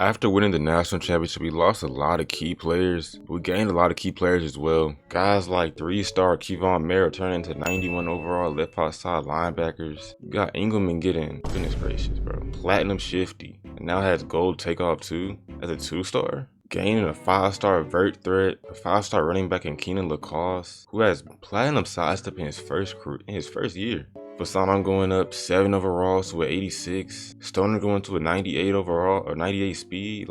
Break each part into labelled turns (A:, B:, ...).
A: After winning the national championship, we lost a lot of key players. We gained a lot of key players as well. Guys like 3-star Kevon Merrill turning into 91 overall left outside linebackers. You got Engelman getting, goodness gracious, bro, platinum shifty. And now has gold takeoff too as a 2-star. Gaining a 5-star vert threat, a 5-star running back in Keenan Lacoste, who has platinum sidestep in his first year. Fasano going up 7 overall to an 86. Stoner going to a 98 overall or 98 speed,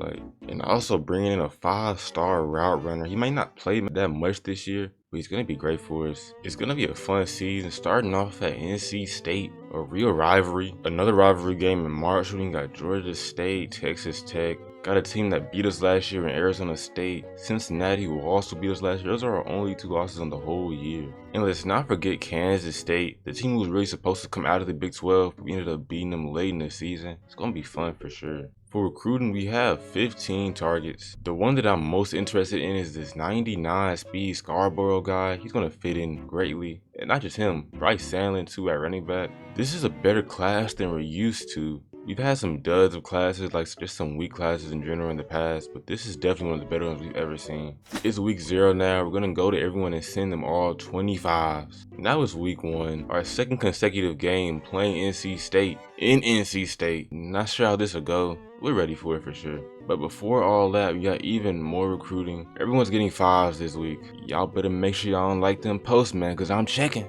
A: and also bringing in a 5-star route runner. He might not play that much this year, but he's gonna be great for us. It's gonna be a fun season. Starting off at NC State, a real rivalry. Another rivalry game in March. We got Georgia State, Texas Tech. Got a team that beat us last year in Arizona State. Cincinnati, who also beat us last year. Those are our only 2 losses on the whole year. And let's not forget Kansas State, the team who was really supposed to come out of the Big 12, but we ended up beating them late in the season. It's gonna be fun for sure. For recruiting, we have 15 targets. The one that I'm most interested in is this 99 speed Scarborough guy. He's gonna fit in greatly. And not just him, Bryce Sandlin too at running back. This is a better class than we're used to. We've had some duds of classes, like just some weak classes in general in the past, but this is definitely one of the better ones we've ever seen. It's week 0 now. We're gonna go to everyone and send them all 25s. Now it's week 1, our second consecutive game playing NC State in NC State. Not sure how this will go. We're ready for it for sure. But before all that, we got even more recruiting. Everyone's getting 5s this week. Y'all better make sure y'all don't like them posts, man, because I'm checking.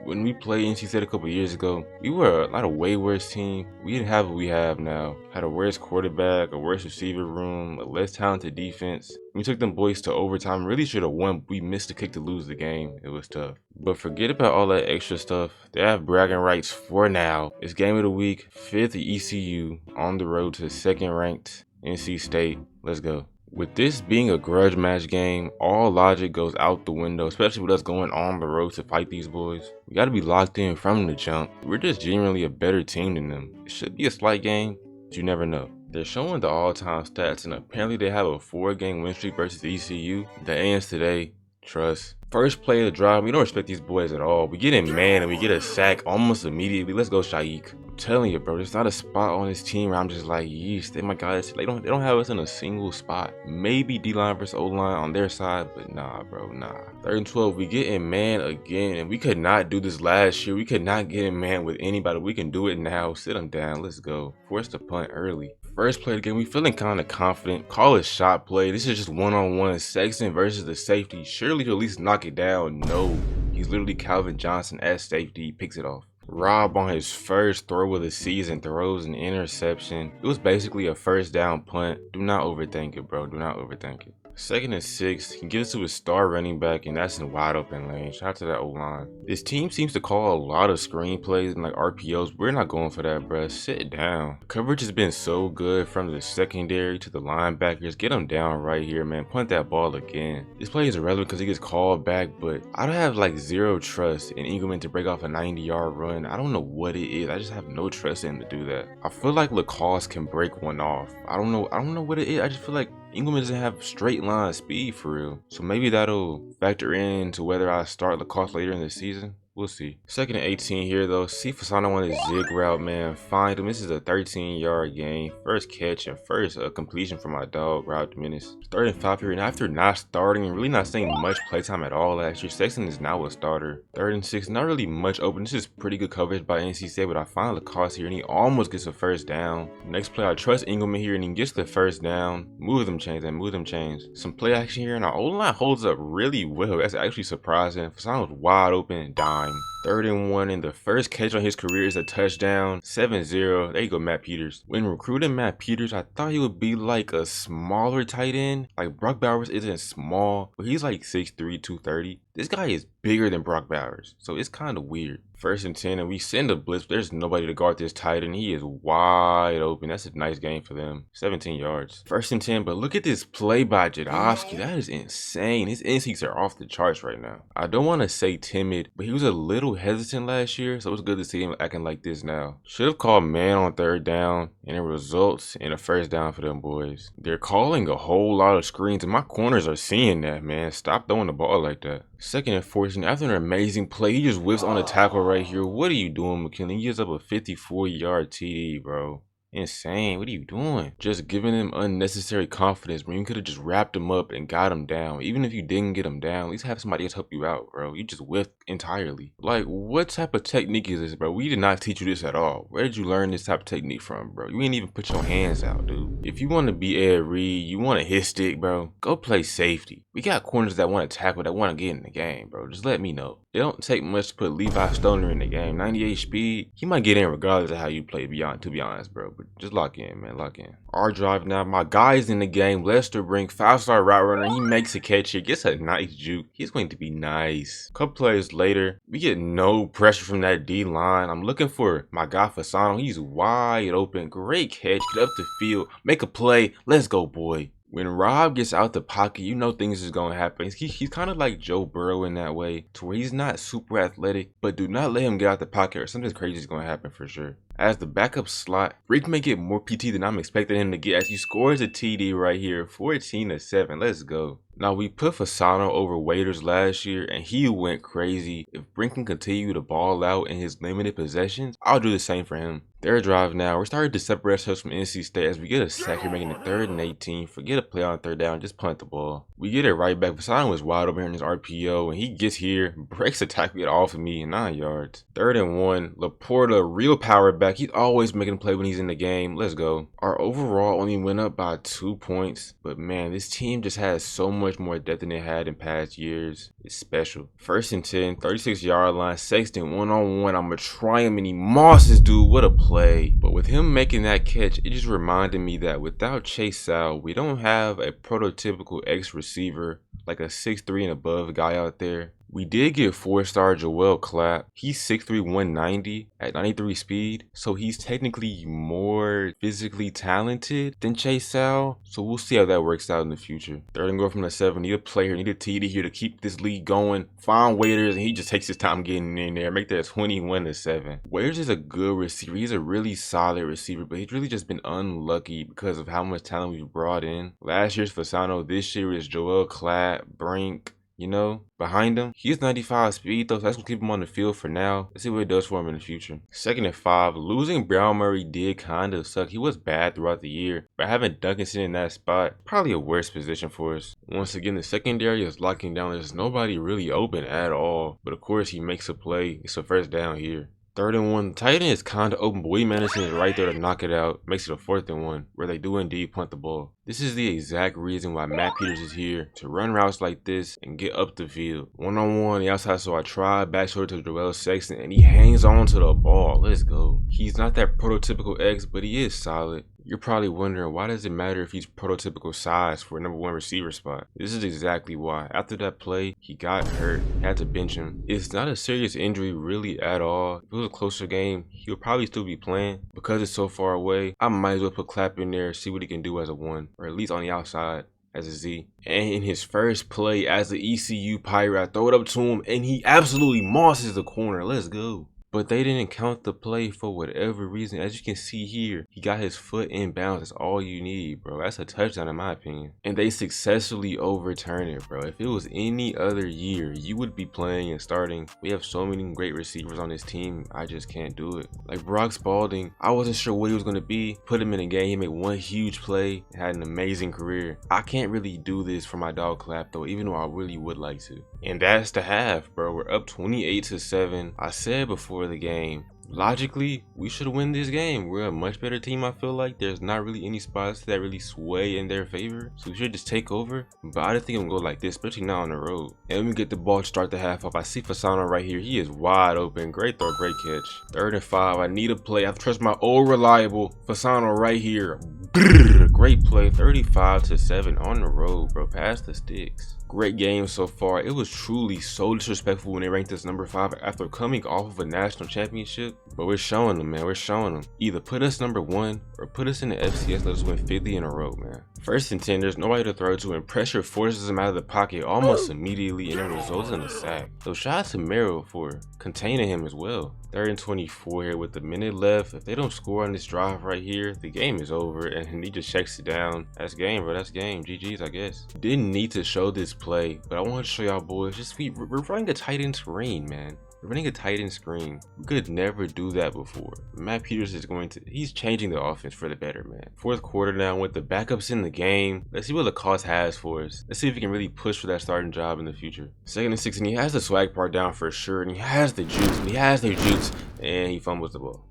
A: When we played NC State a couple years ago, we were not a way worse team. We didn't have what we have now. Had a worse quarterback, a worse receiver room, a less talented defense. We took them boys to overtime. Really should have won. We missed a kick to lose the game. It was tough. But forget about all that extra stuff. They have bragging rights for now. It's game of the week, 5th ECU on the road to 2nd ranked NC State. Let's go. With this being a grudge match game, all logic goes out the window, especially with us going on the road to fight these boys. We gotta be locked in from the jump. We're just genuinely a better team than them. It should be a slight game, but you never know. They're showing the all-time stats, and apparently they have a 4-game win streak versus ECU. That ends today. Trust. First play of the drive, we don't respect these boys at all. We get in man and we get a sack almost immediately. Let's go, Shaik. I'm telling you, bro, there's not a spot on this team where I'm just like, yeesh, my guys, they don't have us in a single spot. Maybe D-line versus O-line on their side, but nah, bro, nah. 3rd and 12, we get in man again, and we could not do this last year. We could not get in man with anybody. We can do it now. Sit them down. Let's go. Force the punt early. First play of the game, we feeling kind of confident. Call it shot play. This is just one-on-one. Sexton versus the safety. Surely he'll at least knock it down. No, he's literally Calvin Johnson at safety. He picks it off. Rob on his first throw of the season throws an interception. It was basically a first down punt. Do not overthink it, bro. Do not overthink it. 2nd and 6, he gives it to his star running back, and that's in wide open lane. Shout out to that O-line. This team seems to call a lot of screenplays and like RPOs. We're not going for that, bruh. Sit down. Coverage has been so good from the secondary to the linebackers. Get them down right here, man. Punt that ball again. This play is irrelevant because he gets called back, but I don't have like 0 trust in Engelman to break off a 90-yard run. I don't know what it is. I just have no trust in him to do that. I feel like Lacoste can break one off. I don't know what it is. I just feel like Engelman doesn't have straight line speed for real. So maybe that'll factor into whether I start Lacoste later in the season. We'll see. 2nd and 18 here though. See Fasano on his zig route, man. Find him. This is a 13-yard gain. First catch and first completion for my dog, Rob Dominguez. 3rd and 5 here. And after not starting and really not seeing much playtime at all last year, Sexton is now a starter. 3rd and 6. Not really much open. This is pretty good coverage by NC State, but I find Lacoste here and he almost gets a first down. Next play, I trust Engelman here and he gets the first down. Move them chains and move them chains. Some play action here and our O-line holds up really well. That's actually surprising. Fasano's wide open and dime. 3rd and 1, and the first catch on his career is a touchdown. 7-0. There you go, Matt Peters. When recruiting Matt Peters, I thought he would be like a smaller tight end. Like Brock Bowers isn't small, but he's like 6'3", 230. This guy is bigger than Brock Bowers, so it's kind of weird. 1st and 10, and we send a blitz. There's nobody to guard this tight end. He is wide open. That's a nice game for them. 17 yards. 1st and 10, but look at this play by Jadovsky. That is insane. His instincts are off the charts right now. I don't want to say timid, but he was a little hesitant last year, so it's good to see him acting like this now. Should have called man on 3rd down, and it results in a first down for them boys. They're calling a whole lot of screens, and my corners are seeing that, man. Stop throwing the ball like that. 2nd and 14, after an amazing play, he just whiffs on the tackle right here. What are you doing, McKinley? He gives up a 54-yard TD, bro. Insane. What are you doing? Just giving him unnecessary confidence, bro. You could have just wrapped him up and got him down. Even if you didn't get him down, at least have somebody else help you out, bro. You just whiffed entirely. Like, what type of technique is this, bro? We did not teach you this at all. Where did you learn this type of technique from, bro? You ain't even put your hands out, dude. If you want to be Ed Reed, you want to hit stick, bro, go play safety. We got corners that want to tackle, that want to get in the game, bro. Just let me know. It don't take much to put Levi Stoner in the game. 98 speed, he might get in regardless of how you play, to be honest, bro. But just lock in, man, lock in. Our drive now, my guy's in the game. Lester Brink, 5-star route runner. He makes a catch here, gets a nice juke. He's going to be nice. Couple plays later, we get no pressure from that D line. I'm looking for my guy Fasano. He's wide open. Great catch. Get up the field. Make a play. Let's go, boy. When Rob gets out the pocket, you know things is going to happen. He's kind of like Joe Burrow in that way, to where he's not super athletic, but do not let him get out the pocket or something crazy is going to happen for sure. As the backup slot, Rick may get more PT than I'm expecting him to get as he scores a TD right here, 14-7. Let's go. Now, we put Fasano over Waiters last year, and he went crazy. If Brink can continue to ball out in his limited possessions, I'll do the same for him. Their drive now, we're starting to separate ourselves from NC State as we get a sack here, making it 3rd and 18. Forget a play on 3rd down, just punt the ball. We get it right back. Fasano was wide open here in his RPO, and he gets here, breaks the tackle, get off of me, 9 yards. 3rd and 1. Laporta, real power back. He's always making a play when he's in the game. Let's go. Our overall only went up by 2 points, but man, this team just has so much more depth than it had in past years. It's special. 1st and 10, 36-yard line, Sexton one-on-one. I'm gonna try him and he mosses, dude. What a play. But with him making that catch, it just reminded me that without Chase Sal, we don't have a prototypical X receiver, like a 6'3" and above guy out there. We did get 4-star Joel Clapp. He's 6'3", 190 at 93 speed. So he's technically more physically talented than Chase Sal. So we'll see how that works out in the future. 3rd and goal from the 7. Need a player, need a TD here to keep this league going. Find Waiters, and he just takes his time getting in there. Make that 21-7. Waiters is a good receiver. He's a really solid receiver, but he's really just been unlucky because of how much talent we've brought in. Last year's Fasano, this year is Joel Clapp, Brink. You know, behind him, he has 95 speed though, so that's gonna keep him on the field for now. Let's see what it does for him in the future. 2nd and 5, losing Brown Murray did kind of suck. He was bad throughout the year, but having Duncanson in that spot, probably a worse position for us. Once again, the secondary is locking down. There's nobody really open at all, but of course he makes a play. It's a 1st down here. 3rd and 1, tight end is kind of open, but Willie Madison is right there to knock it out. Makes it a 4th and 1, where they do indeed punt the ball. This is the exact reason why Matt Peters is here, to run routes like this and get up the field. One-on-one, the outside, so I try back shoulder to Joel Sexton, and he hangs on to the ball. Let's go. He's not that prototypical X, but he is solid. You're probably wondering, why does it matter if he's prototypical size for a #1 receiver spot? This is exactly why. After that play, he got hurt, had to bench him. It's not a serious injury really at all. If it was a closer game, he would probably still be playing. Because it's so far away, I might as well put Clapp in there, see what he can do as a 1, or at least on the outside as a Z. And in his first play as the ECU Pirate, I throw it up to him, and he absolutely mosses the corner. Let's go. But they didn't count the play for whatever reason. As you can see here, he got his foot in bounds. That's all you need, bro. That's a touchdown in my opinion. And they successfully overturned it, bro. If it was any other year, you would be playing and starting. We have so many great receivers on this team. I just can't do it. Like Brock Spalding, I wasn't sure what he was going to be. Put him in a game. He made one huge play. Had an amazing career. I can't really do this for my dog Clapp though, even though I really would like to. And that's the half, bro. We're up 28-7. I said before the game, logically, we should win this game. We're a much better team, I feel like. There's not really any spots that really sway in their favor, so we should just take over. But I didn't think I'm gonna go like this, especially not on the road. And when we get the ball to start the half off, I see Fasano right here. He is wide open. Great throw, great catch. 3rd and 5. I need a play. I trust my old reliable Fasano right here. Brrr, great play. 35-7 on the road, bro. Pass the sticks. Great game so far. It was truly so disrespectful when they ranked us #5 after coming off of a national championship. But we're showing them, man. We're showing them. Either put us #1 or put us in the FCS. Let us win 50 in a row, man. 1st and 10, there's nobody to throw to, and pressure forces him out of the pocket almost immediately, and it results in a sack. So shout out to Merrill for containing him as well. 3rd and 24 here with a minute left. If they don't score on this drive right here, the game is over, and he just checks it down. That's game, bro. That's game. GG's, I guess. Didn't need to show this play, but I wanted to show y'all boys, we're running a tight end terrain, man. running a tight end screen. We could never do that before. Matt Peters is he's changing the offense for the better, man. Fourth quarter now with the backups in the game. Let's see what Lacoste has for us. Let's see if he can really push for that starting job in the future. 2nd and 6, and he has the swag part down for sure, and he has the juice, and he fumbles the ball.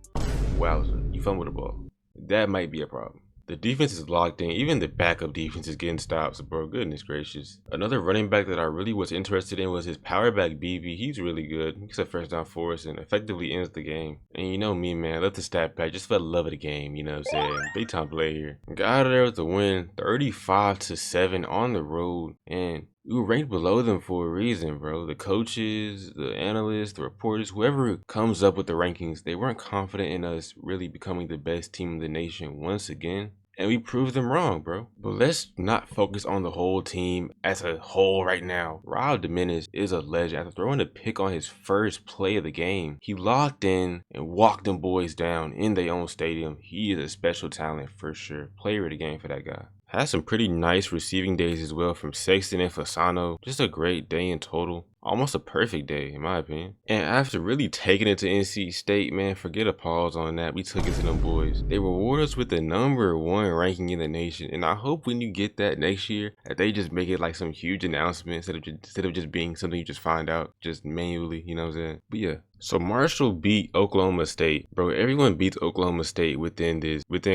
A: Wowzer, he fumbled the ball. That might be a problem. The defense is locked in. Even the backup defense is getting stops, bro. Goodness gracious. Another running back that I really was interested in was his power back, BB. He's really good. He gets a first down for us and effectively ends the game. And you know me, man. I love the stat pack just for the love of the game. You know what I'm saying? Big time play here. Got out of there with the win. 35-7 on the road. And we were ranked below them for a reason, bro. The coaches, the analysts, the reporters, whoever comes up with the rankings, they weren't confident in us really becoming the best team in the nation once again. And we proved them wrong, bro. But let's not focus on the whole team as a whole right now. Rob Dominguez is a legend. After throwing a pick on his first play of the game, he locked in and walked them boys down in their own stadium. He is a special talent for sure. Player of the game for that guy. Had some pretty nice receiving days as well from Sexton and Fasano. Just a great day in total. Almost a perfect day, in my opinion. And after really taking it to NC State, man, forget a pause on that. We took it to them boys. They reward us with the #1 ranking in the nation. And I hope when you get that next year, that they just make it like some huge announcement instead of just being something you just find out just manually, you know what I'm saying? But yeah. So Marshall beat Oklahoma State. Bro, everyone beats Oklahoma State within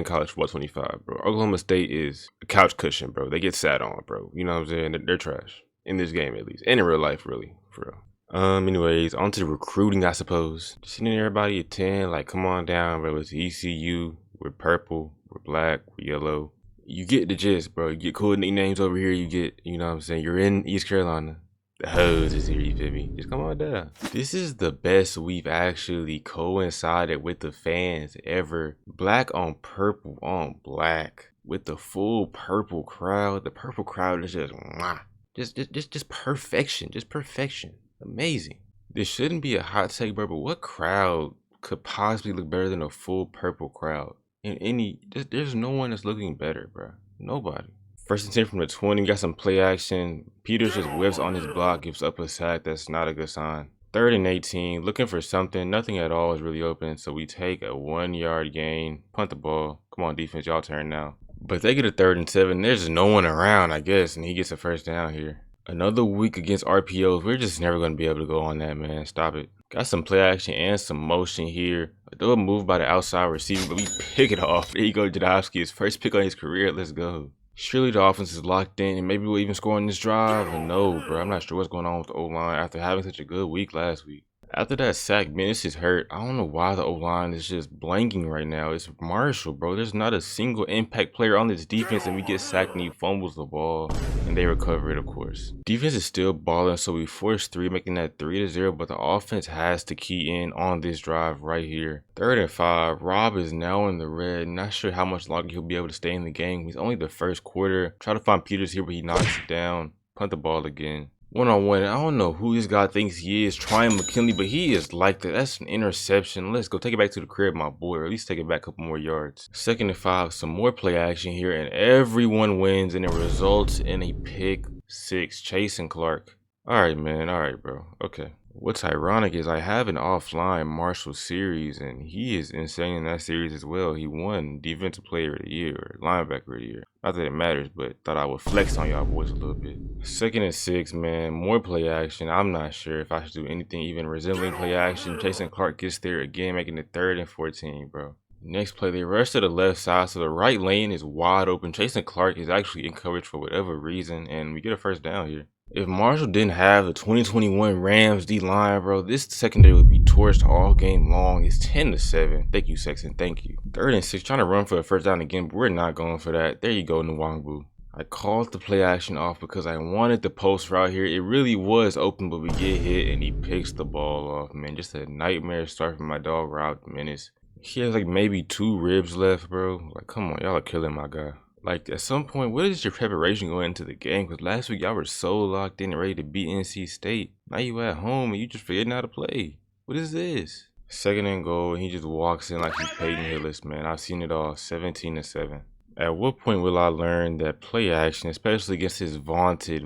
A: college football 25, bro. Oklahoma State is a couch cushion, bro. They get sat on, bro. You know what I'm saying? They're trash. In this game, at least. And in real life, really. For real. Anyways, on to the recruiting, I suppose. Just seeing everybody at 10, like, come on down, bro. It's ECU. We're purple. We're black. We're yellow. You get the gist, bro. You get cool nicknames over here. You get, you know what I'm saying? You're in East Carolina. The hose is here, you feel me? Just come on down. This is the best we've actually coincided with the fans ever. Black on purple on black. With the full purple crowd. The purple crowd is just mwah. Just perfection. Just perfection. Amazing. This shouldn't be a hot take, bro, but what crowd could possibly look better than a full purple crowd? There's no one that's looking better, bro. Nobody. 1st and 10 from the 20, got some play action. Peters just whips on his block, gives up a sack. That's not a good sign. 3rd and 18, looking for something. Nothing at all is really open, so we take a 1-yard gain. Punt the ball. Come on, defense, y'all turn now. But they get a 3rd and 7. There's just no one around, I guess, and he gets a first down here. Another week against RPOs. We're just never going to be able to go on that, man. Stop it. Got some play action and some motion here. A double move by the outside receiver, but we pick it off. There you go, Jadowski. His first pick on his career. Let's go. Surely the offense is locked in, and maybe we'll even score on this drive. But no, bro. I'm not sure what's going on with the O-line after having such a good week last week. After that sack, Menace is hurt. I don't know why the O-line is just blanking right now. It's Marshall, bro. There's not a single impact player on this defense, and we get sacked and he fumbles the ball, and they recover it, of course. Defense is still balling, so we force 3, making that 3-0, but the offense has to key in on this drive right here. 3rd and 5. Rob is now in the red. Not sure how much longer he'll be able to stay in the game. He's only the first quarter. Try to find Peters here, but he knocks it down. Punt the ball again. 1-on-1, I don't know who this guy thinks he is, trying McKinley, but he is like that. That's an interception. Let's go take it back to the crib, my boy, or at least take it back a couple more yards. 2nd and 5, some more play action here, and everyone wins, and it results in a pick 6. Chase and Clark. All right, man. All right, bro. Okay. What's ironic is I have an offline Marshall series, and he is insane in that series as well. He won Defensive Player of the Year or Linebacker of the Year. Not that it matters, but thought I would flex on y'all boys a little bit. 2nd and 6, man. More play action. I'm not sure if I should do anything even resembling play action. Jason Clark gets there again, making it 3rd and 14, bro. Next play, they rush to the left side, so the right lane is wide open. Jason Clark is actually in coverage for whatever reason, and we get a first down here. If Marshall didn't have the 2021 Rams D-line, bro, this secondary would be torched all game long. It's 10-7. Thank you, Sexton. Thank you. 3rd and 6, trying to run for a first down again, but we're not going for that. There you go, Nwangwu. I called the play action off because I wanted the post route here. It really was open, but we get hit, and he picks the ball off, man. Just a nightmare start from my dog, Rob Menace. He has like maybe 2 ribs left, bro. Like, come on, y'all are killing my guy. Like, at some point, what is your preparation going into the game? Because last week, y'all were so locked in and ready to beat NC State. Now you at home and you just forgetting how to play. What is this? 2nd and goal, and he just walks in like he's Peyton Hillis, man. I've seen it all, 17-7. At what point will I learn that play action, especially against his vaunted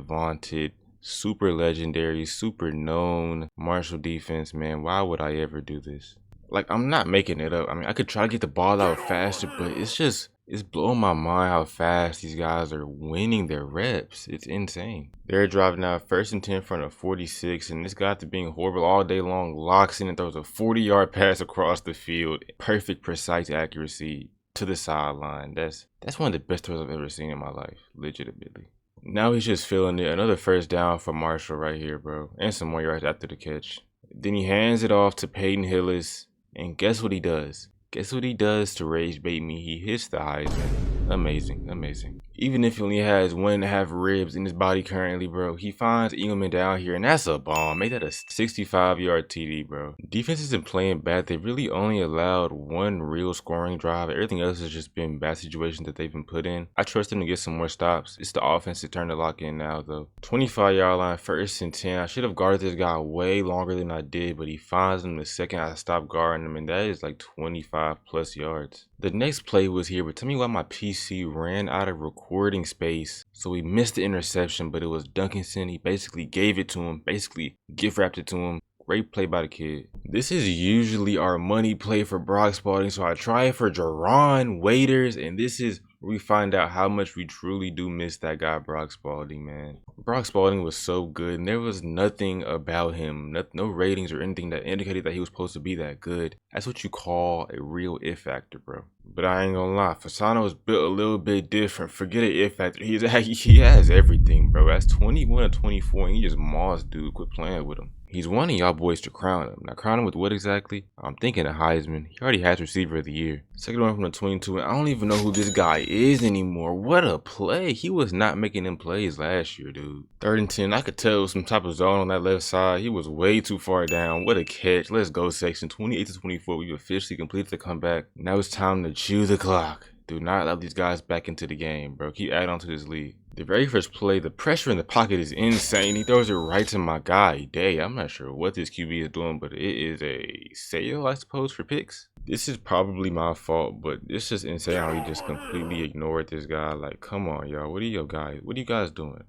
A: Super legendary, super known Marshall defense, man. Why would I ever do this? Like, I'm not making it up. I mean, I could try to get the ball out faster, but it's blowing my mind how fast these guys are winning their reps. It's insane. They're driving now 1st and 10 front of 46, and this guy, after being horrible all day long, locks in and throws a 40-yard pass across the field. Perfect, precise accuracy to the sideline. That's one of the best throws I've ever seen in my life, legitimately. Now he's just feeling it. Another 1st down for Marshall right here, bro. And some more yards after the catch. Then he hands it off to Peyton Hillis. And guess what he does? Guess what he does to rage bait me? He hits the Heisman. Amazing, amazing. Even if he only has 1.5 ribs in his body currently, bro, he finds Engelman down here, and that's a bomb. Made that a 65-yard TD, bro. Defense isn't playing bad. They really only allowed 1 real scoring drive. Everything else has just been bad situations that they've been put in. I trust them to get some more stops. It's the offensive turn to lock in now, though. 25-yard line, 1st and 10. I should have guarded this guy way longer than I did, but he finds him the second I stopped guarding him, and that is like 25+ yards. The next play was here, but tell me why my PC ran out of recording space. So we missed the interception, but it was Duncanson. He basically gave it to him, basically gift wrapped it to him. Great play by the kid. This is usually our money play for Brock Spalding, so I try it for Jerron Waiters, and this is where we find out how much we truly do miss that guy, Brock Spalding, man. Brock Spalding was so good, and there was nothing about him, no ratings or anything that indicated that he was supposed to be that good. That's what you call a real it factor, bro. But I ain't gonna lie, Fasano is built a little bit different. Forget an it factor. He has everything, bro. That's 21 or 24, and he just mossed dude. Quit playing with him. He's wanting y'all boys to crown him. Now, crown him with what exactly? I'm thinking a Heisman. He already has receiver of the year. Second one from the 22, and I don't even know who this guy is anymore. What a play. He was not making them plays last year, dude. 3rd and 10, I could tell it was some type of zone on that left side. He was way too far down. What a catch. Let's go, section. 28-24. We officially completed the comeback. Now it's time to chew the clock. Do not allow these guys back into the game, bro. Keep adding on to this lead. The very first play, the pressure in the pocket is insane. He throws it right to my guy, Day. I'm not sure what this QB is doing, but it is a sale, I suppose, for picks. This is probably my fault, but it's just insane how he just completely ignored this guy. Like, come on, y'all. What are you guys doing?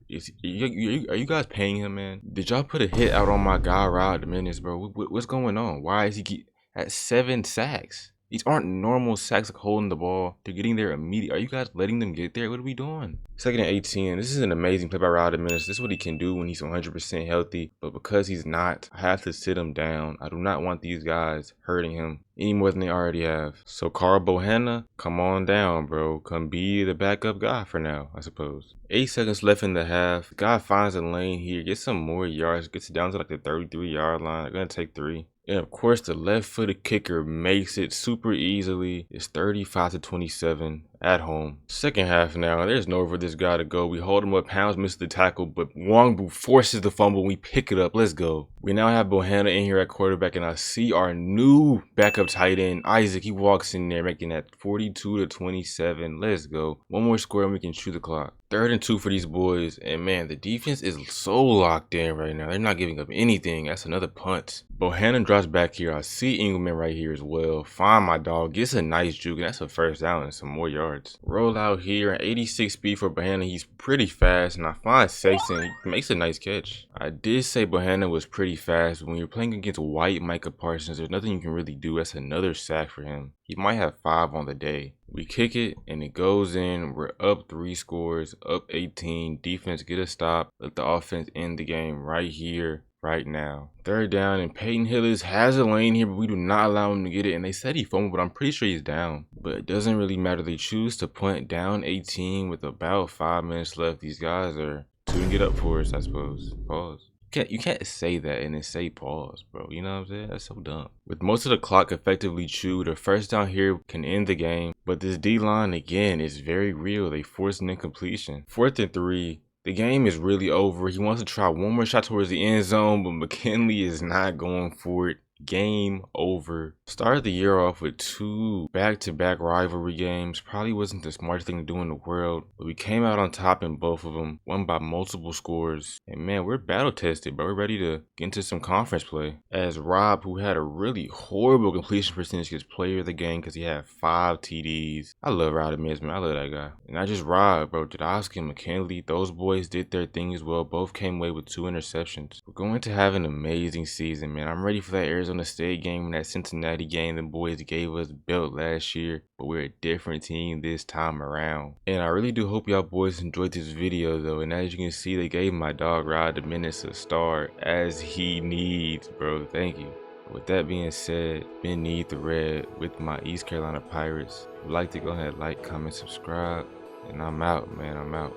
A: Are you guys paying him, man? Did y'all put a hit out on my guy Rod Dominguez, bro? What's going on? Why is he at 7 sacks? These aren't normal sacks like holding the ball. They're getting there immediately. Are you guys letting them get there? What are we doing? 2nd and 18. This is an amazing play by Rod Dominguez. This is what he can do when he's 100% healthy. But because he's not, I have to sit him down. I do not want these guys hurting him any more than they already have. So Carl Bohanna, come on down, bro. Come be the backup guy for now, I suppose. 8 seconds left in the half. Guy finds a lane here, gets some more yards, gets it down to like the 33-yard line. They're gonna take 3. And of course, the left-footed kicker makes it super easily. It's 35-27 at home. Second half now. There's nowhere for this guy to go. We hold him up. Pounds misses the tackle, but Wongbu forces the fumble. We pick it up. Let's go. We now have Bohanna in here at quarterback, and I see our new backup tight end, Isaac. He walks in there, making that 42-27. Let's go. One more score, and we can shoot the clock. 3rd and 2 for these boys, and man, the defense is so locked in right now. They're not giving up anything. That's another punt. Bohanna drops back here. I see Engelman right here as well. Find my dog. Gets a nice juke, and that's a 1st down and some more yards. Roll out here at 86 speed for Bohanna. He's pretty fast, and I find Sexton. He makes a nice catch. I did say Bohanna was pretty fast, but when you're playing against white Micah Parsons, there's nothing you can really do. That's another sack for him. He might have 5 on the day. We kick it, and it goes in. We're up 3 scores, up 18. Defense get a stop. Let the offense end the game right here, right now. 3rd down, and Peyton Hillis has a lane here, but we do not allow him to get it. And they said he fumbled, but I'm pretty sure he's down. But it doesn't really matter. They choose to punt down 18 with about 5 minutes left. These guys are to get up for us, I suppose. Pause. You can't say that and then say pause, bro. You know what I'm saying? That's so dumb. With most of the clock effectively chewed, a 1st down here can end the game. But this D-line, again, is very real. They force an incompletion. 4th and 3. The game is really over. He wants to try one more shot towards the end zone, but McKinley is not going for it. Game over. Started the year off with 2 back-to-back rivalry games. Probably wasn't the smartest thing to do in the world, but we came out on top in both of them, won by multiple scores. And man, we're battle tested, but we're ready to get into some conference play. As Rob, who had a really horrible completion percentage, gets player of the game because he had 5 TDs. I love Rodimus, man. I love that guy. And not just Rob, bro. Jadowski and McKinley, those boys did their thing as well. Both came away with 2 interceptions. We're going to have an amazing season, man. I'm ready for that Arizona State game and that Cincinnati game the boys gave us built last year, but we're a different team this time around. And I really do hope y'all boys enjoyed this video though, and as you can see, they gave my dog Rod Dominguez a star as he needs, bro. Thank you. With that being said, beneath the red with my East Carolina Pirates. If you'd like to go ahead, like, comment, subscribe, and I'm out, man. I'm out.